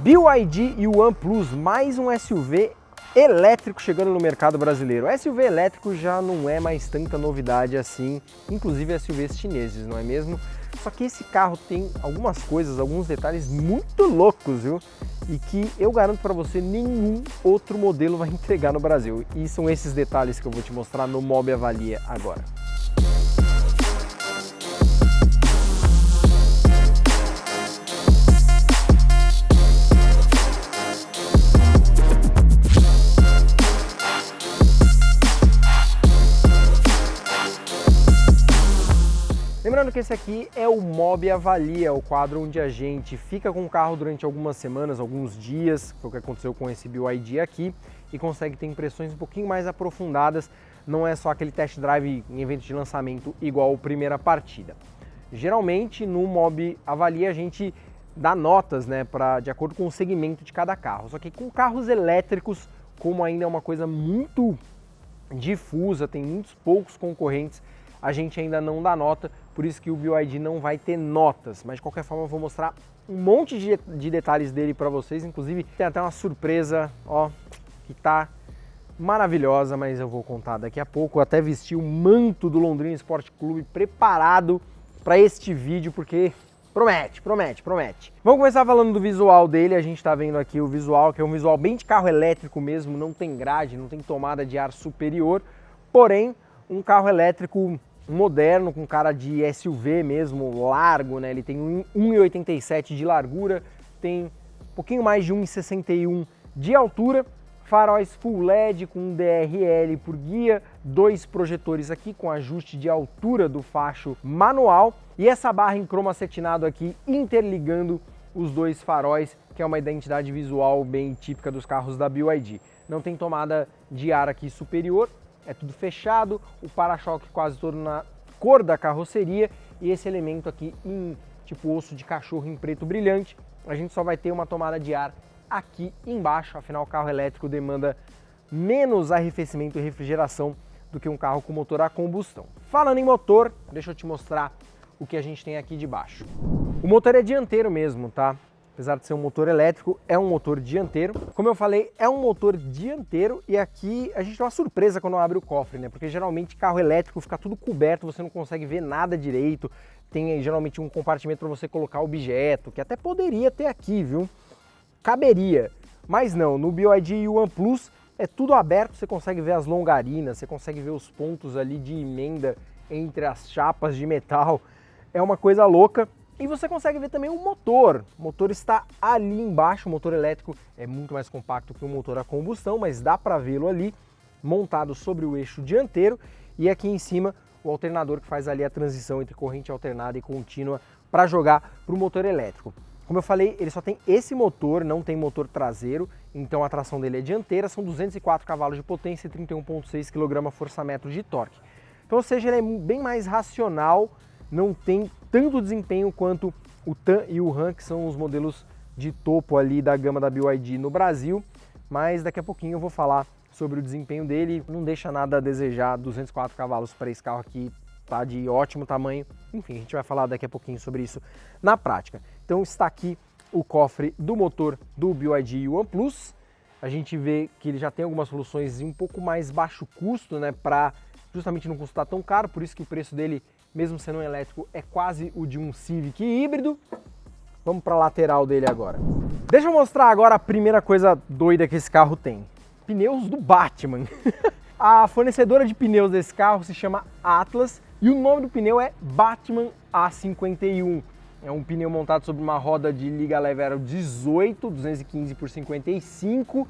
BYD Yuan Plus, mais um SUV elétrico chegando no mercado brasileiro. SUV elétrico já não é mais tanta novidade assim, inclusive SUVs chineses, não é mesmo? Só que esse carro tem algumas coisas, alguns detalhes muito loucos, viu? E que eu garanto para você, nenhum outro modelo vai entregar no Brasil. E são esses detalhes que eu vou te mostrar no Mob Avalia agora. Lembrando que esse aqui é o Mob Avalia, o quadro onde a gente fica com o carro durante algumas semanas, alguns dias, foi o que aconteceu com esse BYD aqui, e consegue ter impressões um pouquinho mais aprofundadas, não é só aquele test drive em evento de lançamento igual a primeira partida. Geralmente no Mob Avalia a gente dá notas, né, de acordo com o segmento de cada carro, só que com carros elétricos, como ainda é uma coisa muito difusa, tem muitos poucos concorrentes, a gente ainda não dá nota, por isso que o BYD não vai ter notas, mas de qualquer forma eu vou mostrar um monte de detalhes dele para vocês, inclusive tem até uma surpresa, ó, que tá maravilhosa, mas eu vou contar daqui a pouco. Eu até vesti o manto do Londrina Esporte Clube preparado para este vídeo, porque promete. Vamos começar falando do visual dele. A gente está vendo aqui o visual, que é um visual bem de carro elétrico mesmo, não tem grade, não tem tomada de ar superior, porém um carro elétrico moderno, com cara de SUV mesmo, largo, né? Ele tem 1,87 de largura, tem um pouquinho mais de 1,61 de altura, faróis Full LED com DRL por guia, 2 projetores aqui com ajuste de altura do facho manual e essa barra em cromo acetinado aqui interligando os 2 faróis, que é uma identidade visual bem típica dos carros da BYD. Não tem tomada de ar aqui superior, é tudo fechado, o para-choque quase todo na cor da carroceria e esse elemento aqui em tipo osso de cachorro em preto brilhante. A gente só vai ter uma tomada de ar aqui embaixo, afinal o carro elétrico demanda menos arrefecimento e refrigeração do que um carro com motor a combustão. Falando em motor, deixa eu te mostrar o que a gente tem aqui de baixo. O motor é dianteiro mesmo, tá? Apesar de ser um motor elétrico, é um motor dianteiro. Como eu falei, é um motor dianteiro e aqui a gente tem uma surpresa quando abre o cofre, né? Porque geralmente carro elétrico fica tudo coberto, você não consegue ver nada direito. Tem aí, geralmente um compartimento para você colocar objeto, que até poderia ter aqui, viu? Caberia, mas não. No BYD Yuan Plus é tudo aberto, você consegue ver as longarinas, você consegue ver os pontos ali de emenda entre as chapas de metal. É uma coisa louca. E você consegue ver também o motor está ali embaixo, o motor elétrico é muito mais compacto que o motor a combustão, mas dá para vê-lo ali montado sobre o eixo dianteiro e aqui em cima o alternador que faz ali a transição entre corrente alternada e contínua para jogar para o motor elétrico. Como eu falei, ele só tem esse motor, não tem motor traseiro, então a tração dele é dianteira, são 204 cavalos de potência e 31,6 kgfm de torque. Então, ou seja, ele é bem mais racional, não tem tanto desempenho quanto o Tan e o Han, que são os modelos de topo ali da gama da BYD no Brasil, mas daqui a pouquinho eu vou falar sobre o desempenho dele, não deixa nada a desejar, 204 cavalos para esse carro aqui, tá de ótimo tamanho, enfim, a gente vai falar daqui a pouquinho sobre isso na prática. Então está aqui o cofre do motor do BYD Yuan Plus, a gente vê que ele já tem algumas soluções um pouco mais baixo custo, né, para justamente não custar tão caro, por isso que o preço dele, mesmo sendo um elétrico, é quase o de um Civic híbrido. Vamos para a lateral dele agora. Deixa eu mostrar agora a primeira coisa doida que esse carro tem. Pneus do Batman. A fornecedora de pneus desse carro se chama Atlas e o nome do pneu é Batman A51. É um pneu montado sobre uma roda de liga leve Aero 18, 215 por 55.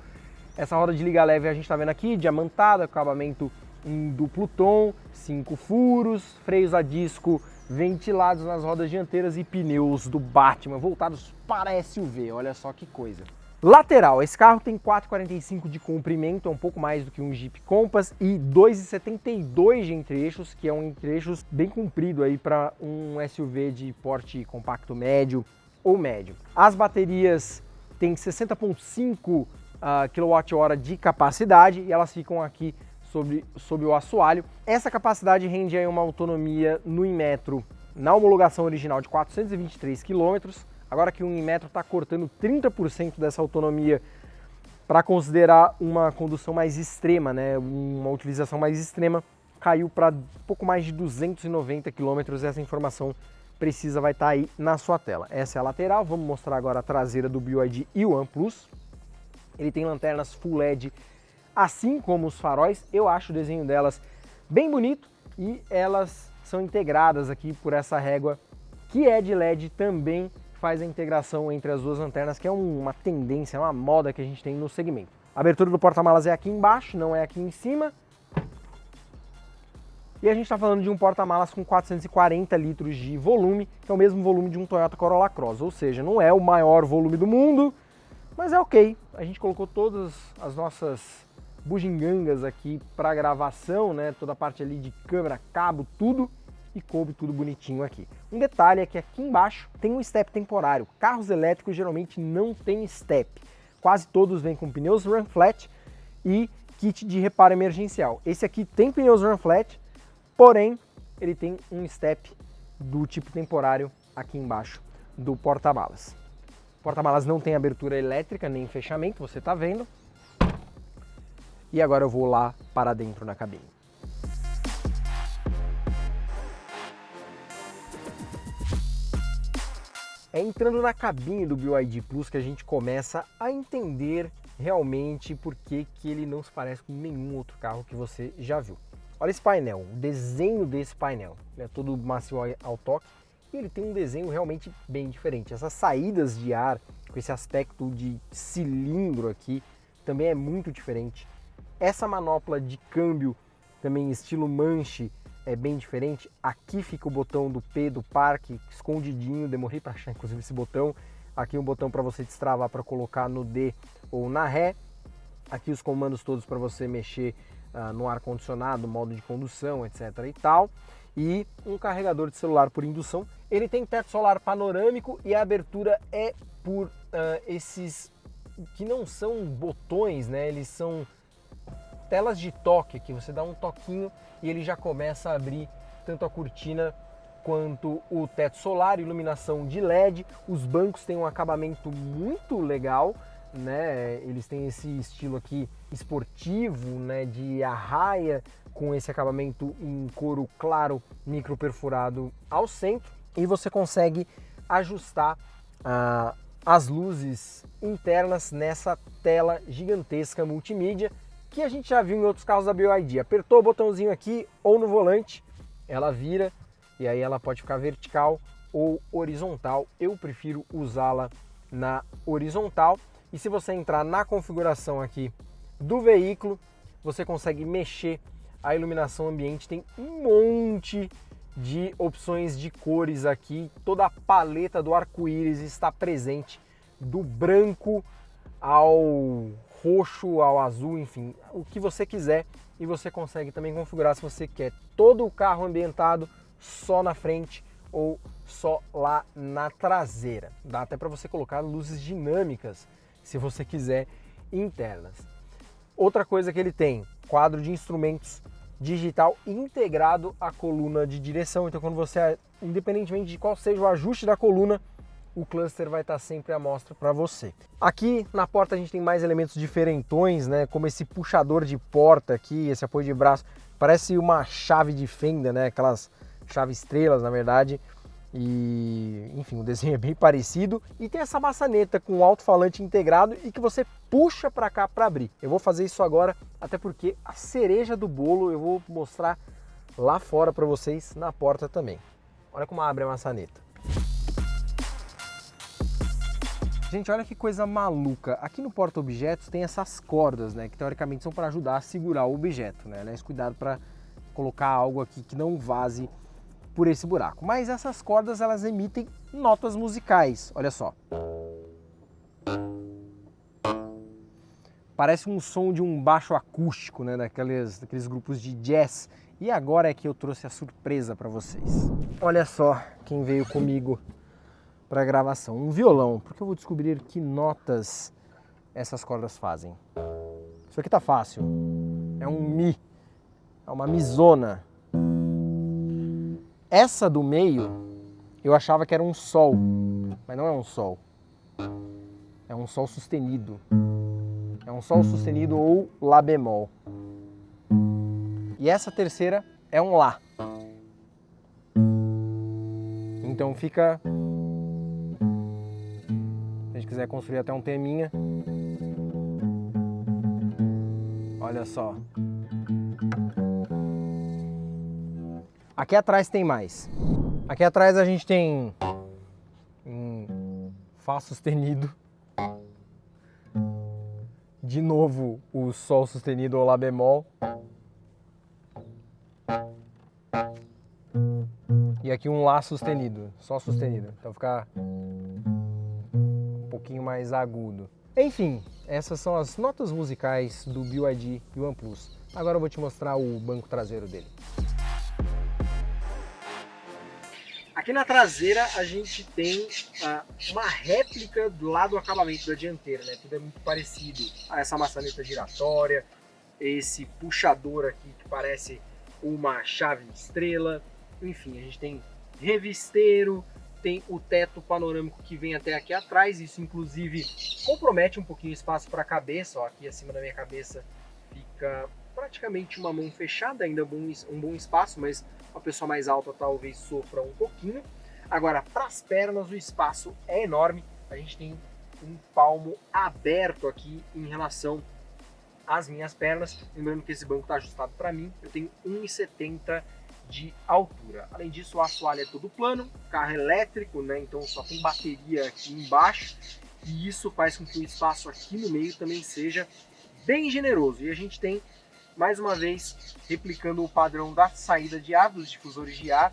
Essa roda de liga leve a gente está vendo aqui, diamantada, acabamento em duplo tom, 5 furos, freios a disco ventilados nas rodas dianteiras e pneus do Batman voltados para SUV, olha só que coisa. Lateral, esse carro tem 4,45 de comprimento, é um pouco mais do que um Jeep Compass e 2,72 de entre-eixos, que é um entre-eixos bem comprido aí para um SUV de porte compacto médio ou médio. As baterias têm 60,5 kWh de capacidade e elas ficam aqui sobre o assoalho. Essa capacidade rende aí uma autonomia no Inmetro na homologação original de 423 km, Agora que o Inmetro está cortando 30% dessa autonomia para considerar uma condução mais extrema, né, uma utilização mais extrema, caiu para pouco mais de 290 km. Essa informação precisa vai estar aí na sua tela. Essa é a lateral, vamos mostrar agora a traseira do BYD e-One Plus. Ele tem lanternas Full LED, assim como os faróis. Eu acho o desenho delas bem bonito e elas são integradas aqui por essa régua que é de LED, também faz a integração entre as duas lanternas, que é uma tendência, uma moda que a gente tem no segmento. A abertura do porta-malas é aqui embaixo, não é aqui em cima. E a gente está falando de um porta-malas com 440 litros de volume, que é o mesmo volume de um Toyota Corolla Cross, ou seja, não é o maior volume do mundo, mas é ok. A gente colocou todas as nossas bugigangas aqui para gravação, né? Toda a parte ali de câmera, cabo, tudo, e coube tudo bonitinho aqui. Um detalhe é que aqui embaixo tem um step temporário. Carros elétricos geralmente não tem step. Quase todos vêm com pneus run flat e kit de reparo emergencial. Esse aqui tem pneus run flat, porém ele tem um step do tipo temporário aqui embaixo do porta-malas. O porta-malas não tem abertura elétrica nem fechamento, você está vendo. E agora eu vou lá para dentro na cabine. É entrando na cabine do BYD Plus que a gente começa a entender realmente por que ele não se parece com nenhum outro carro que você já viu. Olha esse painel, o desenho desse painel. Ele é todo macio ao toque e ele tem um desenho realmente bem diferente. Essas saídas de ar com esse aspecto de cilindro aqui também é muito diferente. Essa manopla de câmbio também estilo manche é bem diferente. Aqui fica o botão do P do parque escondidinho, demorei para achar inclusive esse botão. Aqui um botão para você destravar para colocar no D ou na Ré. Aqui os comandos todos para você mexer no ar-condicionado, modo de condução, etc e tal. E um carregador de celular por indução. Ele tem teto solar panorâmico e a abertura é por esses que não são botões, né? Eles são telas de toque, que você dá um toquinho e ele já começa a abrir tanto a cortina quanto o teto solar, iluminação de LED. Os bancos têm um acabamento muito legal, né? Eles têm esse estilo aqui esportivo, né? De arraia, com esse acabamento em couro claro, micro perfurado ao centro. E você consegue ajustar as luzes internas nessa tela gigantesca multimídia, que a gente já viu em outros carros da BYD. Apertou o botãozinho aqui ou no volante, ela vira e aí ela pode ficar vertical ou horizontal. Eu prefiro usá-la na horizontal. E se você entrar na configuração aqui do veículo, você consegue mexer a iluminação ambiente. Tem um monte de opções de cores aqui. Toda a paleta do arco-íris está presente, do branco ao roxo, ao azul, enfim, o que você quiser. E você consegue também configurar se você quer todo o carro ambientado só na frente ou só lá na traseira. Dá até para você colocar luzes dinâmicas, se você quiser, internas. Outra coisa que ele tem, quadro de instrumentos digital integrado à coluna de direção. Então quando você, independentemente de qual seja o ajuste da coluna, o cluster vai estar sempre à mostra para você. Aqui na porta a gente tem mais elementos diferentões, né? Como esse puxador de porta aqui, esse apoio de braço, parece uma chave de fenda, né? Aquelas chaves estrelas, na verdade. E, enfim, o desenho é bem parecido. E tem essa maçaneta com alto-falante integrado e que você puxa para cá para abrir. Eu vou fazer isso agora, até porque a cereja do bolo eu vou mostrar lá fora para vocês na porta também. Olha como abre a maçaneta. Gente, olha que coisa maluca. Aqui no porta-objetos tem essas cordas, né? Que teoricamente são para ajudar a segurar o objeto, né? Aliás, cuidado para colocar algo aqui que não vaze por esse buraco. Mas essas cordas, elas emitem notas musicais. Olha só. Parece um som de um baixo acústico, né? Daqueles grupos de jazz. E agora é que eu trouxe a surpresa para vocês. Olha só quem veio comigo para gravação, um violão, porque eu vou descobrir que notas essas cordas fazem. Isso aqui tá fácil, é um Mi, é uma mizona. Essa do meio eu achava que era um Sol, mas não é um sol. É um sol sustenido. É um sol sustenido ou lá bemol. E essa terceira é um lá. Então fica... Se a gente quiser construir até um teminha. Olha só. Aqui atrás tem mais. Aqui atrás a gente tem um Fá sustenido. De novo o Sol sustenido ou Lá bemol. E aqui um Lá sustenido, Sol sustenido. Então fica um pouquinho mais agudo. Enfim, essas são as notas musicais do BYD OnePlus. Agora eu vou te mostrar o banco traseiro dele. Aqui na traseira a gente tem uma réplica do lado do acabamento da dianteira, né? Tudo é muito parecido a essa maçaneta giratória, esse puxador aqui que parece uma chave estrela. Enfim, a gente tem revisteiro, tem o teto panorâmico que vem até aqui atrás. Isso inclusive compromete um pouquinho o espaço para a cabeça. Ó, aqui acima da minha cabeça fica praticamente uma mão fechada, ainda um bom espaço, mas uma pessoa mais alta talvez sofra um pouquinho. Agora, para as pernas, o espaço é enorme. A gente tem um palmo aberto aqui em relação às minhas pernas. Lembrando que esse banco está ajustado para mim. Eu tenho 1,70 de altura. Além disso, o assoalho é todo plano, carro elétrico, né? Então só tem bateria aqui embaixo. E isso faz com que o espaço aqui no meio também seja bem generoso. E a gente tem, mais uma vez, replicando o padrão da saída de ar, dos difusores de ar,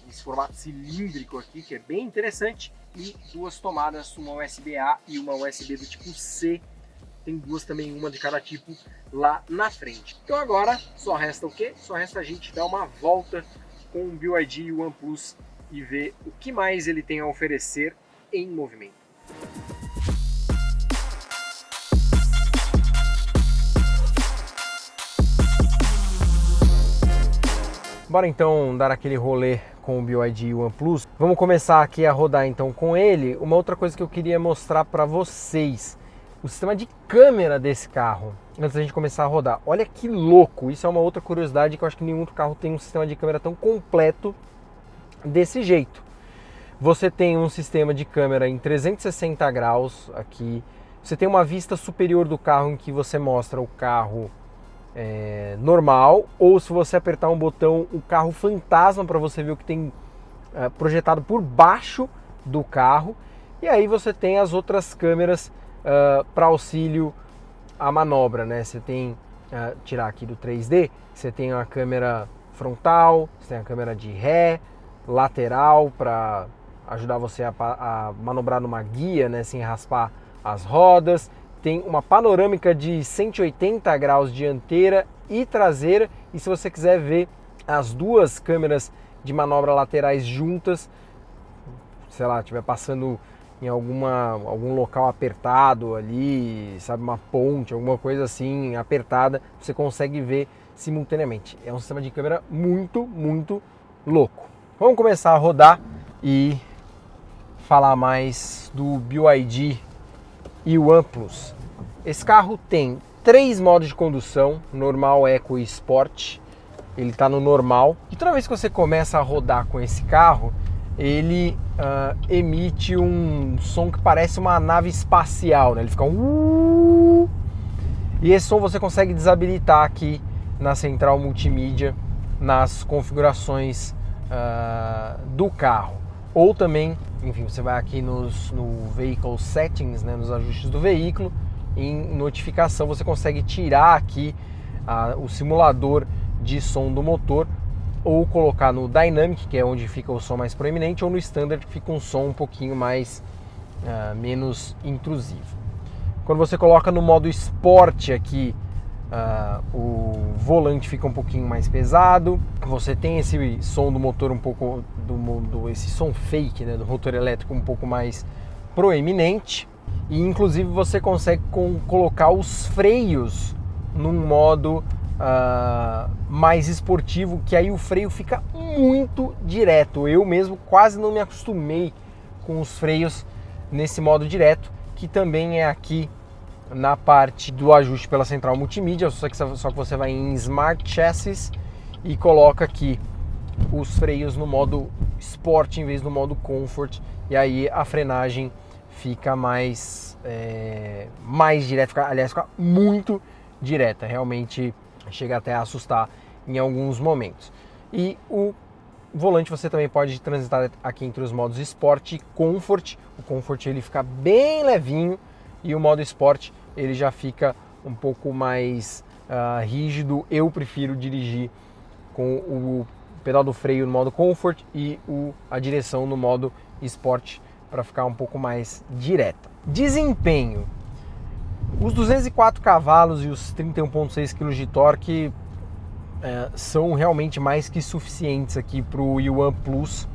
esse formato cilíndrico aqui, que é bem interessante, e duas tomadas, uma USB-A e uma USB do tipo C. Tem duas também, uma de cada tipo lá na frente. Então agora só resta o quê? Só resta a gente dar uma volta com o BYD OnePlus e ver o que mais ele tem a oferecer em movimento. Bora então dar aquele rolê com o BYD OnePlus. Vamos começar aqui a rodar então com ele. Uma outra coisa que eu queria mostrar para vocês, o sistema de câmera desse carro, antes da gente começar a rodar. Olha que louco, isso é uma outra curiosidade que eu acho que nenhum outro carro tem um sistema de câmera tão completo desse jeito. Você tem um sistema de câmera em 360 graus aqui, você tem uma vista superior do carro em que você mostra o carro normal, ou se você apertar um botão, o carro fantasma para você ver o que tem projetado por baixo do carro. E aí você tem as outras câmeras para auxílio à manobra, né? Você tem, tirar aqui do 3D, você tem a câmera frontal, você tem a câmera de ré, lateral para ajudar você a manobrar numa guia, né, sem raspar as rodas. Tem uma panorâmica de 180 graus dianteira e traseira, e se você quiser ver as duas câmeras de manobra laterais juntas, sei lá, estiver passando em algum local apertado ali, sabe, uma ponte, alguma coisa assim apertada, você consegue ver simultaneamente. É um sistema de câmera muito, muito louco. Vamos começar a rodar e falar mais do BYD e o OnePlus. Esse carro tem 3 modos de condução, normal, eco e sport. Ele está no normal. E toda vez que você começa a rodar com esse carro, ele emite um som que parece uma nave espacial, né? Ele fica E esse som você consegue desabilitar aqui na central multimídia, nas configurações do carro. Ou também, enfim, você vai aqui no Vehicle Settings, né, nos ajustes do veículo, em notificação você consegue tirar aqui o simulador de som do motor, ou colocar no Dynamic, que é onde fica o som mais proeminente, ou no Standard, que fica um som um pouquinho mais menos intrusivo. Quando você coloca no modo Sport aqui, o volante fica um pouquinho mais pesado. Você tem esse som do motor um pouco esse som fake, né, do motor elétrico um pouco mais proeminente, e inclusive você consegue colocar os freios num modo mais esportivo, que aí o freio fica muito direto. Eu mesmo quase não me acostumei com os freios nesse modo direto, que também é aqui na parte do ajuste pela central multimídia, só que você vai em Smart Chassis e coloca aqui os freios no modo Sport em vez do modo Comfort, e aí a frenagem fica mais direta, aliás, fica muito direta, realmente chega até a assustar em alguns momentos. E o volante você também pode transitar aqui entre os modos Sport e Comfort. O Comfort ele fica bem levinho e o modo Sport ele já fica um pouco mais rígido. Eu prefiro dirigir com o pedal do freio no modo Comfort e a direção no modo Sport para ficar um pouco mais direta. Desempenho. Os 204 cavalos e os 31,6 kg de torque são realmente mais que suficientes aqui para o Yuan Plus.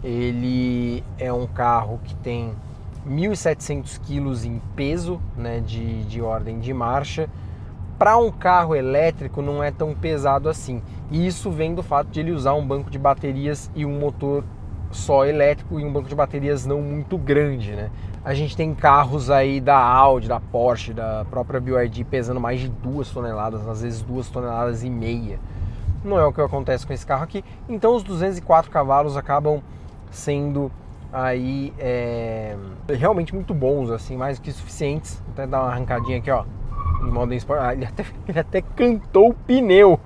Ele é um carro que tem 1.700 kg em peso, né, de ordem de marcha. Para um carro elétrico não é tão pesado assim. E isso vem do fato de ele usar um banco de baterias e um motor só elétrico e um banco de baterias não muito grande, né? A gente tem carros aí da Audi, da Porsche, da própria BYD pesando mais de 2 toneladas, às vezes 2,5 toneladas. Não é o que acontece com esse carro aqui. Então os 204 cavalos acabam sendo aí realmente muito bons, assim, mais que suficientes. Vou até dar uma arrancadinha aqui, ó, em modo Sport. Ele até cantou o pneu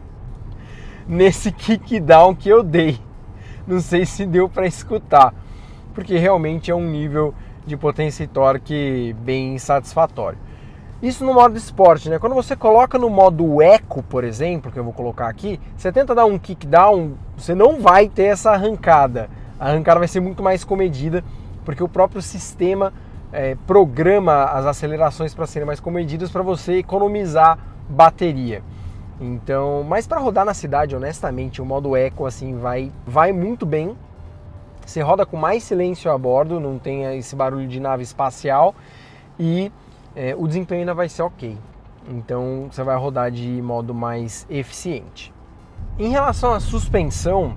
nesse kickdown que eu dei. Não sei se deu para escutar, porque realmente é um nível de potência e torque bem satisfatório. Isso no modo Sport, né? Quando você coloca no modo Eco, por exemplo, que eu vou colocar aqui, você tenta dar um kickdown, você não vai ter essa arrancada. A arrancada vai ser muito mais comedida, porque o próprio sistema programa as acelerações para serem mais comedidas para você economizar bateria. Então, mas para rodar na cidade, honestamente, o modo Eco assim vai muito bem. Você roda com mais silêncio a bordo, não tem esse barulho de nave espacial e o desempenho ainda vai ser ok. Então você vai rodar de modo mais eficiente. Em relação à suspensão,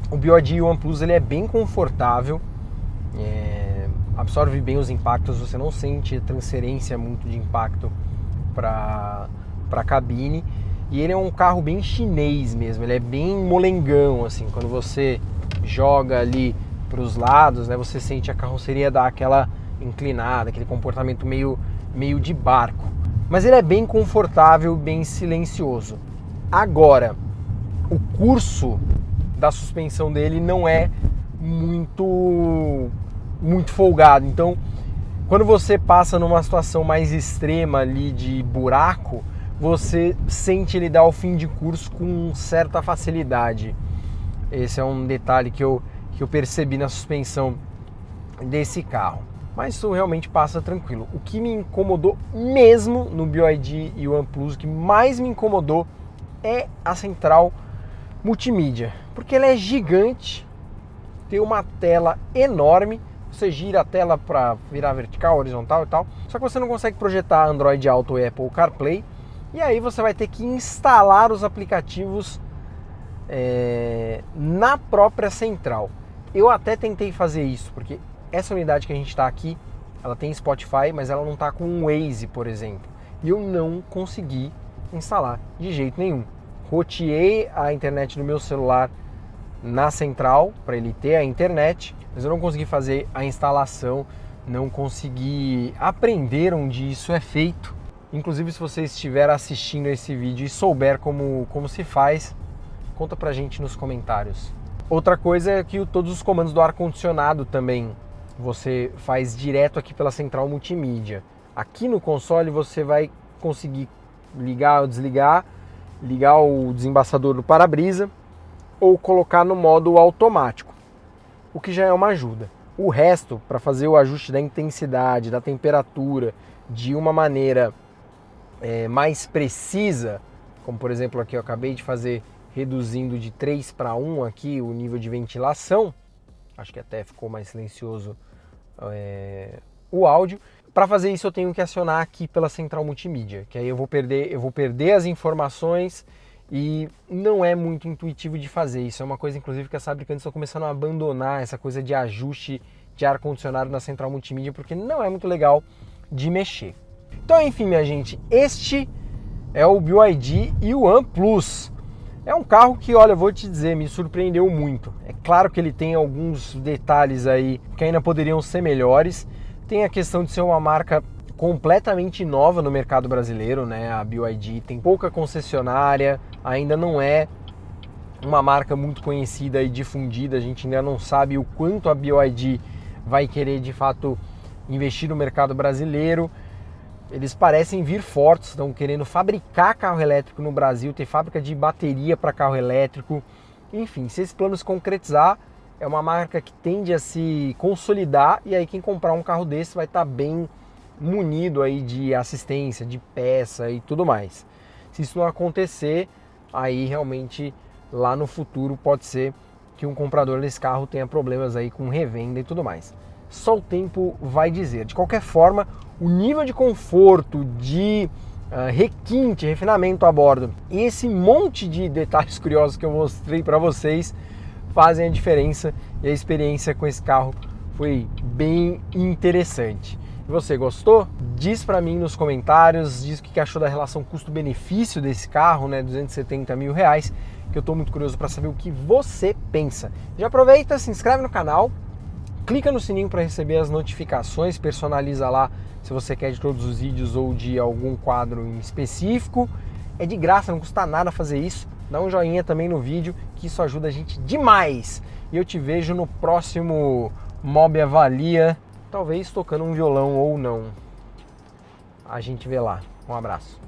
o BYD Yuan Plus ele é bem confortável, absorve bem os impactos, você não sente transferência muito de impacto para a cabine. E ele é um carro bem chinês mesmo, ele é bem molengão, assim, quando você joga ali para os lados, né, você sente a carroceria dar aquela inclinada, aquele comportamento meio de barco. Mas ele é bem confortável, bem silencioso. Agora, o curso da suspensão dele não é muito folgado. Então, quando você passa numa situação mais extrema ali de buraco, você sente ele dar o fim de curso com certa facilidade. Esse é um detalhe que eu percebi na suspensão desse carro. Mas isso realmente passa tranquilo. O que me incomodou mesmo no BYD Yuan Plus, o que mais me incomodou é a central multimídia. Porque ela é gigante, tem uma tela enorme, você gira a tela para virar vertical, horizontal e tal, só que você não consegue projetar Android Auto e Apple CarPlay. E aí você vai ter que instalar os aplicativos na própria central. Eu até tentei fazer isso, porque essa unidade que a gente está aqui, ela tem Spotify, mas ela não está com um Waze, por exemplo. E eu não consegui instalar de jeito nenhum. Roteei a internet do meu celular na central, para ele ter a internet, mas eu não consegui fazer a instalação, não consegui aprender onde isso é feito. Inclusive, se você estiver assistindo esse vídeo e souber como se faz, conta pra gente nos comentários. Outra coisa é que todos os comandos do ar-condicionado também você faz direto aqui pela central multimídia. Aqui no console você vai conseguir ligar ou desligar, ligar o desembaçador do para-brisa ou colocar no modo automático, o que já é uma ajuda. O resto, para fazer o ajuste da intensidade, da temperatura, de uma maneira mais precisa, como por exemplo aqui eu acabei de fazer reduzindo de 3 para 1 aqui o nível de ventilação, acho que até ficou mais silencioso o áudio. Para fazer isso eu tenho que acionar aqui pela central multimídia, que aí eu vou perder as informações e não é muito intuitivo de fazer. Isso é uma coisa inclusive que as fabricantes estão começando a abandonar, essa coisa de ajuste de ar-condicionado na central multimídia, porque não é muito legal de mexer. Então, enfim, minha gente, este é o BYD Yuan Plus. É um carro que, olha, eu vou te dizer, me surpreendeu muito. É claro que ele tem alguns detalhes aí que ainda poderiam ser melhores. Tem a questão de ser uma marca completamente nova no mercado brasileiro, né? A BYD tem pouca concessionária, ainda não é uma marca muito conhecida e difundida. A gente ainda não sabe o quanto a BYD vai querer, de fato, investir no mercado brasileiro. Eles parecem vir fortes, estão querendo fabricar carro elétrico no Brasil, ter fábrica de bateria para carro elétrico. Enfim, se esse plano se concretizar, é uma marca que tende a se consolidar, e aí quem comprar um carro desse vai estar bem munido aí de assistência, de peça e tudo mais. Se isso não acontecer, aí realmente lá no futuro pode ser que um comprador desse carro tenha problemas aí com revenda e tudo mais. Só o tempo vai dizer. De qualquer forma, o nível de conforto, de requinte, refinamento a bordo e esse monte de detalhes curiosos que eu mostrei para vocês fazem a diferença, e a experiência com esse carro foi bem interessante. E você gostou? Diz para mim nos comentários, diz o que achou da relação custo-benefício desse carro, né, 270 mil reais, que eu estou muito curioso para saber o que você pensa. Já aproveita, se inscreve no canal, clica no sininho para receber as notificações, personaliza lá se você quer de todos os vídeos ou de algum quadro em específico. É de graça, não custa nada fazer isso. Dá um joinha também no vídeo, que isso ajuda a gente demais. E eu te vejo no próximo Mob Avalia, talvez tocando um violão ou não. A gente vê lá. Um abraço.